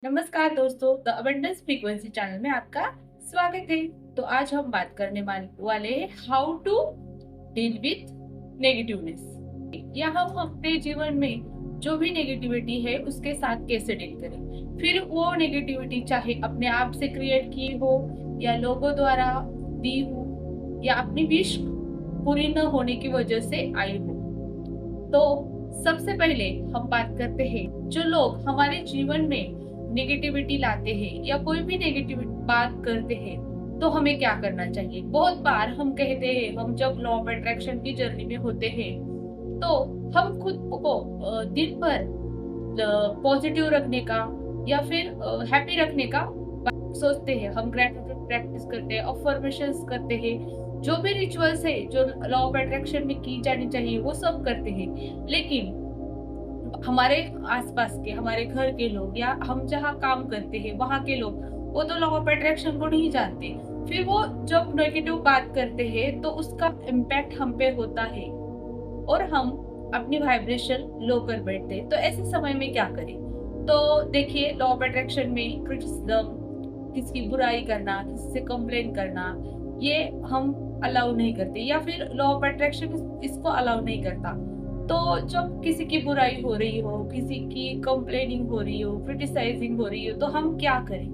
नमस्कार दोस्तों, the abundance frequency channel में आपका स्वागत है। तो आज हम बात करने वाले हैं how to deal with negativeness, या हम अपने जीवन में जो भी नेगेटिविटी है उसके साथ कैसे डील करें। फिर वो नेगेटिविटी चाहे अपने आप से क्रिएट की हो या लोगों द्वारा दी हो या अपनी विश पूरी न होने की वजह से आई हो। तो सबसे पहले हम बात करते हैं, जो लोग हमारे जीवन में नेगेटिविटी लाते हैं या कोई भी नेगेटिव बात करते हैं तो हमें क्या करना चाहिए। बहुत बार हम कहते हैं, हम जब लॉ ऑफ अट्रैक्शन की जर्नी में होते हैं तो हम खुद को दिन भर पॉजिटिव रखने का या फिर हैप्पी रखने का सोचते हैं। हम ग्रेटिट्यूड प्रैक्टिस करते हैं, अफर्मेशंस करते हैं, जो भी रिचुअल्स है जो लॉ ऑफ अट्रैक्शन में की जानी चाहिए वो सब करते हैं। लेकिन हमारे आसपास के, हमारे घर के लोग या हम जहाँ काम करते हैं वहाँ के लोग, वो तो लॉ ऑफ अट्रैक्शन को नहीं जानते। फिर वो जब नेगेटिव बात करते हैं तो उसका इम्पैक्ट हम पे होता है और हम अपनी वाइब्रेशन लो कर बैठते हैं। तो ऐसे समय में क्या करें? तो देखिए, लॉ ऑफ अट्रैक्शन में क्रिटिसिज्म, किसकी बुराई करना, किसी से कंप्लेन करना, ये हम अलाउ नहीं करते, या फिर लॉ ऑफ अट्रैक्शन इसको अलाउ नहीं करता। तो जब किसी की बुराई हो रही हो, किसी की कंप्लेनिंग हो रही हो, क्रिटिसाइजिंग हो रही हो, तो हम क्या करें?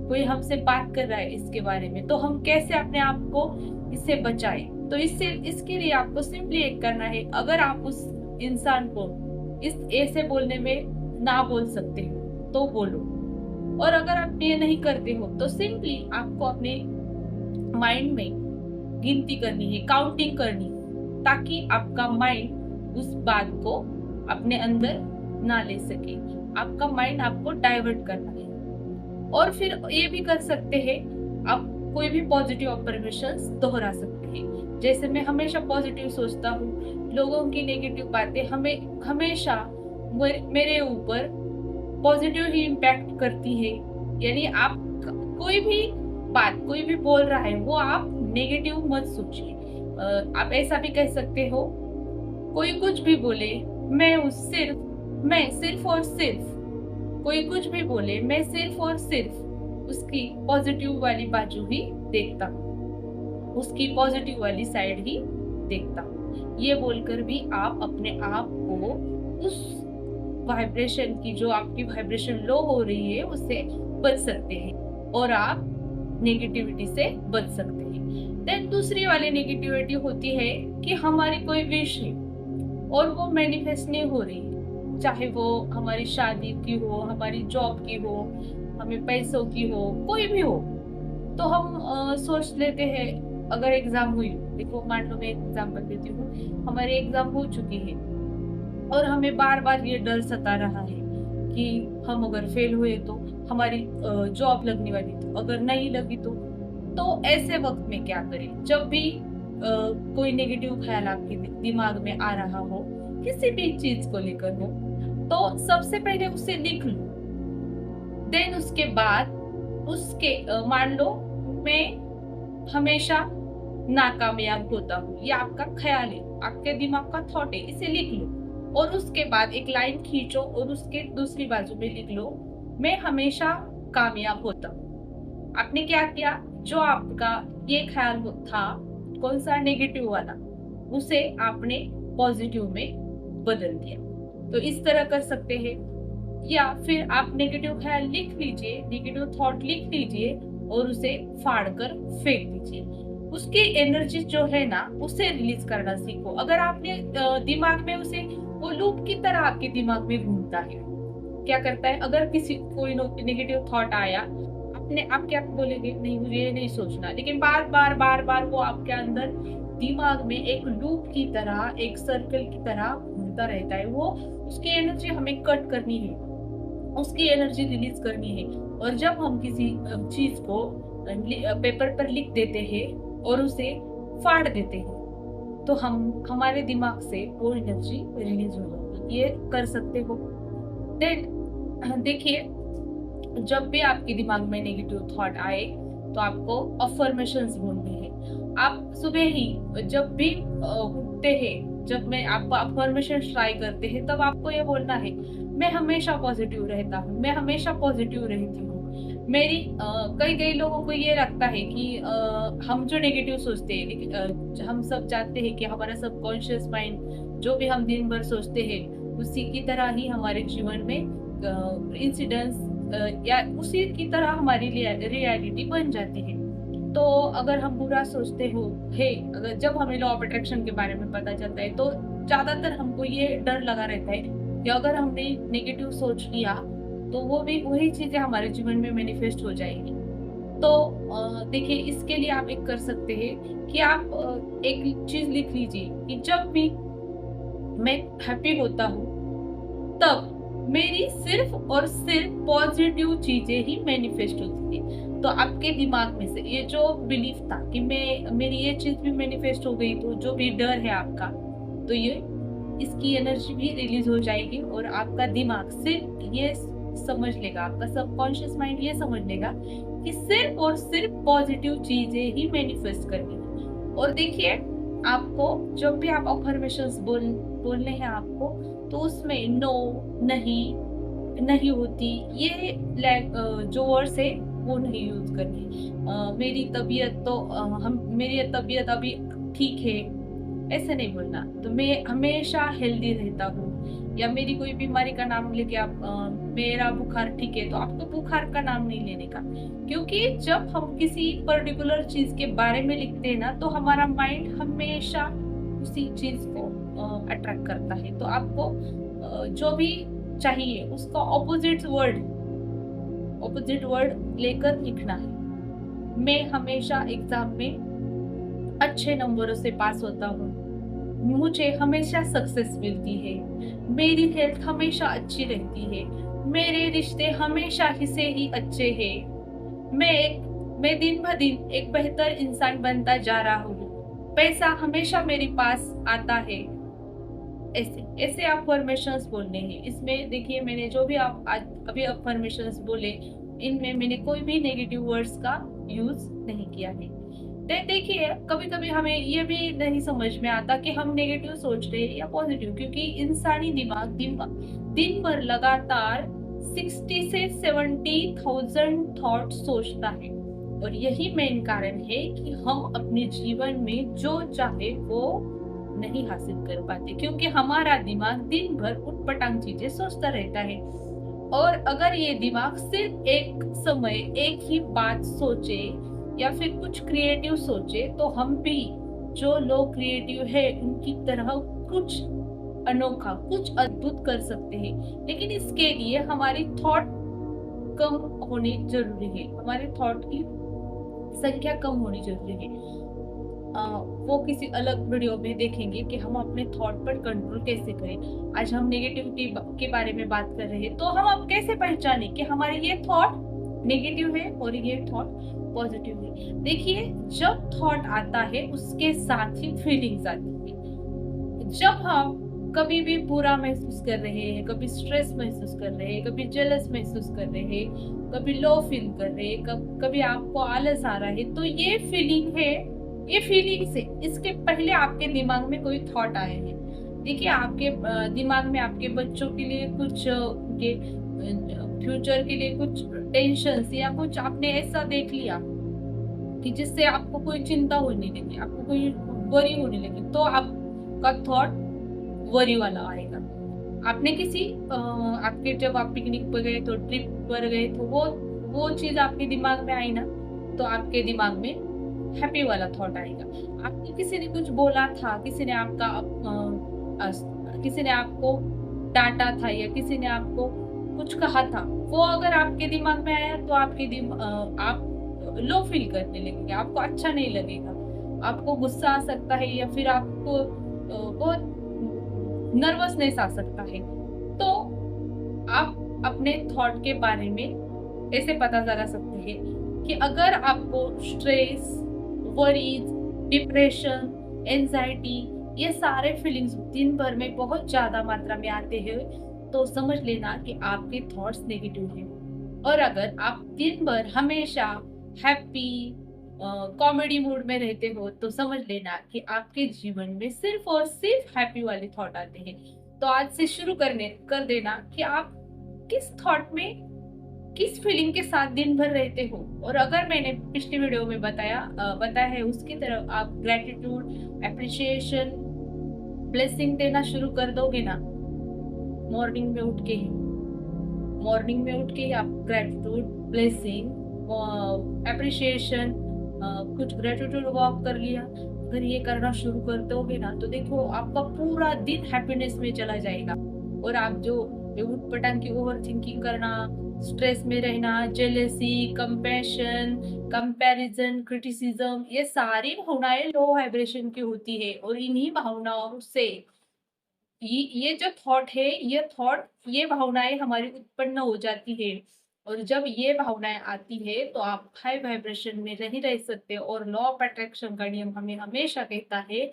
कोई हमसे बात कर रहा है इसके बारे में, तो हम कैसे अपने आप को इससे बचाएं? तो इसके लिए आपको सिंपली एक करना है। अगर आप उस इंसान को इस ऐसे बोलने में ना बोल सकते हो तो बोलो, और अगर आप ये नहीं करते हो तो सिंपली आपको अपने माइंड में गिनती करनी है, काउंटिंग करनी है, ताकि आपका माइंड उस बात को अपने अंदर ना ले सके। आपका माइंड आपको डाइवर्ट करना है। और फिर ये भी कर सकते हैं, आप कोई भी पॉजिटिव अफर्मेशंस दोहरा सकते हैं। जैसे मैं हमेशा पॉजिटिव सोचता हूँ, लोगों की नेगेटिव बातें हमें हमेशा मेरे ऊपर पॉजिटिव ही इम्पैक्ट करती है। यानी आप कोई भी बात कोई भी बोल रहा है वो आप नेगेटिव मत सोचिए। आप ऐसा भी कह सकते हो, कोई कुछ भी बोले, मैं सिर्फ और सिर्फ, कोई कुछ भी बोले, मैं सिर्फ और सिर्फ उसकी पॉजिटिव वाली बाजू ही देखता हूँ, उसकी पॉजिटिव वाली साइड ही देखता हूँ। ये बोलकर भी आप अपने आप को उस वाइब्रेशन की, जो आपकी वाइब्रेशन लो हो रही है, उससे बच सकते हैं और आप नेगेटिविटी से बच सकते हैं। देन दूसरी वाली नेगेटिविटी होती है कि हमारी कोई विश है और वो मैनिफेस्ट नहीं हो रही, चाहे वो हमारी शादी की हो, हमारी जॉब की हो, हमें पैसों की हो, कोई भी हो। तो हम सोच लेते हैं, अगर एग्जाम हुई, देखो मान लो मैं एग्जाम्पल देती हूँ, हमारी एग्जाम हो चुकी है और हमें बार बार ये डर सता रहा है कि हम अगर फेल हुए तो हमारी जॉब लगने वाली, तो अगर नहीं लगी तो ऐसे वक्त में क्या करें? जब भी कोई नेगेटिव ख्याल आपके दिमाग में आ रहा हो, किसी भी चीज को लेकर हो, तो सबसे पहले उसे लिख लो। देन उसके बाद मान लो मैं हमेशा नाकामयाब होता हूँ, ये आपका ख्याल है, आपके दिमाग का थॉट है, इसे लिख लो। और उसके बाद एक लाइन खींचो और उसके दूसरी बाजू में लिख लो, मैं हमेशा कामयाब होता हूँ। आपने क्या किया? जो आपका ये ख्याल था, कौन सा नेगेटिव वाला, उसे आपने पॉजिटिव में बदल दिया। तो इस तरह कर सकते हैं। या फिर आप नेगेटिव ख्याल लिख लीजिए, नेगेटिव थॉट लिख लीजिए और उसे फाड़ कर फेंक दीजिए। उसकी एनर्जी जो है ना, उसे रिलीज करना सीखो। अगर आपने दिमाग में उसे, वो लूप की तरह आपके दिमाग में घूमता है, क्या करता है, अगर कोई नेगेटिव थॉट आया, आप क्या बोलेंगे? नहीं, मुझे ये नहीं सोचना, लेकिन बार बार वो आपके अंदर दिमाग में एक लूप की तरह, एक सर्कल की तरह घूमता रहता है। वो उसकी एनर्जी हमें कट करनी है, उसकी एनर्जी रिलीज करनी है। और जब हम किसी चीज को पेपर पर लिख देते हैं और उसे फाड़ देते हैं, तो हमारे दिमाग से वो एनर्जी रिलीज हो जाती है। ये कर सकते हो। देन देखिए, जब भी आपके दिमाग में नेगेटिव थॉट आए तो आपको अफर्मेशंस बोलने हैं। आप सुबह ही जब भी उठते हैं, जब मैं आपको अफर्मेशन ट्राई करते हैं, तब आपको ये बोलना है, मैं हमेशा पॉजिटिव रहता हूँ, मैं हमेशा पॉजिटिव रहती हूँ। मेरी कई कई लोगों को ये लगता है कि हम जो नेगेटिव सोचते हैं, लेकिन हम सब जानते हैं कि हमारा सबकॉन्शियस माइंड जो भी हम दिन भर सोचते हैं उसी की तरह ही हमारे जीवन में इंसिडेंट्स या उसी की तरह हमारी रियलिटी बन जाती है। तो अगर हम बुरा सोचते हो है, अगर जब हमें लॉ ऑफ अट्रैक्शन के बारे में पता चलता है तो ज्यादातर हमको ये डर लगा रहता है कि अगर हमने नेगेटिव सोच लिया तो वो भी वही चीजें हमारे जीवन में मैनिफेस्ट हो जाएगी। तो देखिए, इसके लिए आप एक कर सकते हैं कि आप एक चीज लिख लीजिए कि जब भी मैं हैप्पी होता हूँ तब मेरी सिर्फ और सिर्फ पॉजिटिव चीजें ही मैनिफेस्ट होती थी। तो आपके दिमाग में से ये जो बिलीफ था कि मैं मेरी ये चीज भी मैनिफेस्ट हो गई, तो जो भी डर है आपका, तो ये इसकी एनर्जी भी रिलीज हो जाएगी और आपका दिमाग सिर्फ ये समझ लेगा, आपका सबकॉन्शियस माइंड ये समझ लेगा कि सिर्फ और सिर्फ पॉजिटिव चीजें ही मैनिफेस्ट करनी है। और देखिए, आपको जब भी आप अफर्मेशंस बोलने हैं आपको, तो उसमें नो, नहीं, नहीं होती, ये जो वर्ड्स है वो नहीं यूज करनी। मेरी तबीयत तो मेरी तबीयत अभी ठीक है, ऐसे नहीं बोलना। तो मैं हमेशा हेल्दी रहता हूँ, या मेरी कोई बीमारी का नाम लेके आप मेरा बुखार ठीक है, तो आपको बुखार का नाम नहीं लेने का। क्योंकि जब हम किसी पर्टिकुलर चीज के बारे में लिखते हैं ना, तो हमारा माइंड हमेशा उसी चीज को अट्रैक्ट करता है। तो आपको जो भी चाहिए उसका ऑपोजिट वर्ड लेकर लिखना है। मैं हमेशा एग्जाम में अच्छे नंबरों से पास होता हूँ, मुझे हमेशा सक्सेस मिलती है, मेरी हेल्थ हमेशा अच्छी रहती है, मेरे रिश्ते हमेशा से ही अच्छे हैं, मैं दिन ब दिन एक बेहतर इंसान बनता जा रहा हूँ, पैसा हमेशा मेरे पास आता है। ऐसे ऐसे अफर्मेशंस बोलने हैं। इसमें देखिए, मैंने जो भी आप आज अभी अफर्मेशंस बोले, इनमें मैंने कोई भी नेगेटिव वर्ड्स का यूज नहीं किया है। देखिए, कभी कभी हमें ये भी नहीं समझ में आता कि हम नेगेटिव सोच रहे हैं या पॉजिटिव, क्योंकि इंसानी दिमाग दिन भर लगातार 60 से 70,000 थॉट सोचता है। और यही मेन कारण है कि हम अपने जीवन में जो चाहे वो नहीं हासिल कर पाते, क्योंकि हमारा दिमाग दिन भर उटपटांग चीजें सोचता रहता है। और अगर ये दिमाग सिर्फ एक समय एक ही बात सोचे या फिर कुछ क्रिएटिव सोचे, तो हम भी जो लोग क्रिएटिव है उनकी तरह कुछ अनोखा, कुछ अद्भुत कर सकते हैं। लेकिन इसके लिए हमारी थॉट कम होनी जरूरी है, हमारे थॉट की संख्या कम होनी जरूरी है। वो किसी अलग वीडियो में देखेंगे कि हम अपने थॉट पर कंट्रोल कैसे करें। आज हम नेगेटिविटी के बारे में बात कर रहे हैं, तो हम अब कैसे पहचाने कि हमारे ये थॉट नेगेटिव है और ये थॉट पॉजिटिव है। देखिए, जब थॉट आता है उसके साथ ही फीलिंग्स आती है। जब हम कभी भी बुरा महसूस कर रहे हैं, कभी स्ट्रेस महसूस कर रहे हैं, कभी जेलस महसूस कर रहे हैं, कभी लो फील कर रहे हैं, कभी आपको आलस आ रहा है, तो ये फीलिंग है, ये फीलिंग से इसके पहले आपके दिमाग में कोई थॉट आए हैं। देखिए, आपके दिमाग में आपके बच्चों के लिए कुछ, उनके फ्यूचर के लिए कुछ टेंशन या कुछ आपने ऐसा देख लिया कि जिससे आपको कोई चिंता होने लगी, आपको कोई वरी होने लगी, तो आपका थॉट वरी वाला आएगा। आपने किसी आपके जब आप पिकनिक पर गए, तो ट्रिप पर गए, तो वो चीज आपके दिमाग में आई ना, तो आपके दिमाग में हैप्पी वाला थॉट आएगा। आपको किसी ने कुछ बोला था, किसी ने आपको डांटा था, या किसी ने आपको कुछ कहा था, वो अगर आपके दिमाग में आया तो आप लो फील करने लगेंगे, आपको अच्छा नहीं लगेगा, आपको गुस्सा आ सकता है, या फिर आपको बहुत नर्वसनेस आ सकता है। तो आप अपने थॉट के बारे में ऐसे पता लगा सकते हैं कि अगर आपको स्ट्रेस, वरीज, डिप्रेशन, एंजाइटी, ये सारे फीलिंग्स दिन भर में बहुत ज्यादा मात्रा में आते हैं, तो समझ लेना कि आपके थॉट्स नेगेटिव हैं। और अगर आप दिन भर हमेशा हैप्पी, कॉमेडी मूड में रहते हो, तो समझ लेना कि आपके जीवन में सिर्फ और सिर्फ हैप्पी वाले थॉट आते हैं। तो आज से शुरू कर देना कि आप किस थॉट में, किस फीलिंग के साथ दिन भर रहते हो। और अगर मैंने पिछली वीडियो में बताया है उसकी तरफ आप ग्रेटिट्यूड, एप्रिसिएशन, ब्लेसिंग देना शुरू कर दोगे ना, मॉर्निंग में उठ के ही आप ग्रेटिट्यूड, ब्लेसिंग, एप्रिसिएशन, कुछ ग्रेटिट्यूड वॉक कर लिया, अगर ये करना शुरू कर दोगे ना तो देखो आपका पूरा दिन हैप्पीनेस में चला जाएगा। और आप जो उठ पटांग की ओवर थिंकिंग करना, स्ट्रेस में रहना, जेलेसी, कंपैशन, कंपैरिजन, क्रिटिसिज्म, ये सारी भावनाएं लो वाइब्रेशन की होती है। और इन्हीं भावनाओं से ये जो थॉट है, ये भावनाएं हमारी उत्पन्न हो जाती है। और जब ये भावनाएं आती है तो आप हाई वाइब्रेशन में नहीं रह सकते। और लॉ ऑफ अट्रैक्शन का नियम हमें हमेशा कहता है,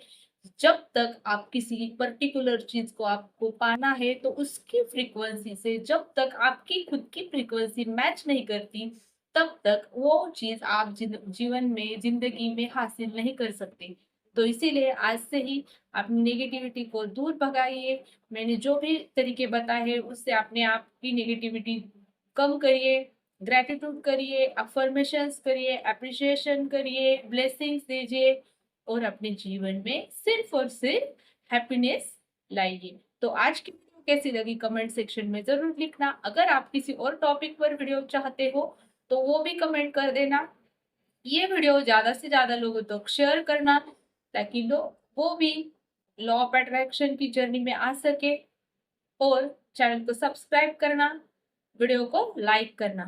जब तक आप किसी पर्टिकुलर चीज को आपको पाना है तो उसकी फ्रीक्वेंसी से, जब तक आपकी खुद की फ्रीक्वेंसी मैच नहीं करती, तब तक वो चीज आप जीवन में, जिंदगी में हासिल नहीं कर सकते। तो इसीलिए आज से ही अपनी नेगेटिविटी को दूर भगाइए। मैंने जो भी तरीके बताए हैं उससे अपने आप की नेगेटिविटी कम करिए, ग्रेटिट्यूड करिए, अफर्मेशंस करिए, अप्रिशिएशन करिए, ब्लेसिंग्स दीजिए और अपने जीवन में सिर्फ और सिर्फ हैप्पीनेस लाइए। तो आज की वीडियो कैसी लगी कमेंट सेक्शन में जरूर लिखना। अगर आप किसी और टॉपिक पर वीडियो चाहते हो तो वो भी कमेंट कर देना। ये वीडियो ज्यादा से ज्यादा लोगों तक शेयर करना ताकि लोग वो भी लॉ ऑफ अट्रैक्शन की जर्नी में आ सके। और चैनल को सब्सक्राइब करना, वीडियो को लाइक करना।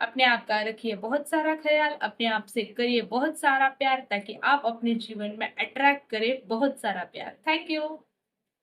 अपने आप का रखिए बहुत सारा ख्याल, अपने आप से करिए बहुत सारा प्यार ताकि आप अपने जीवन में अट्रैक्ट करें बहुत सारा प्यार। Thank you.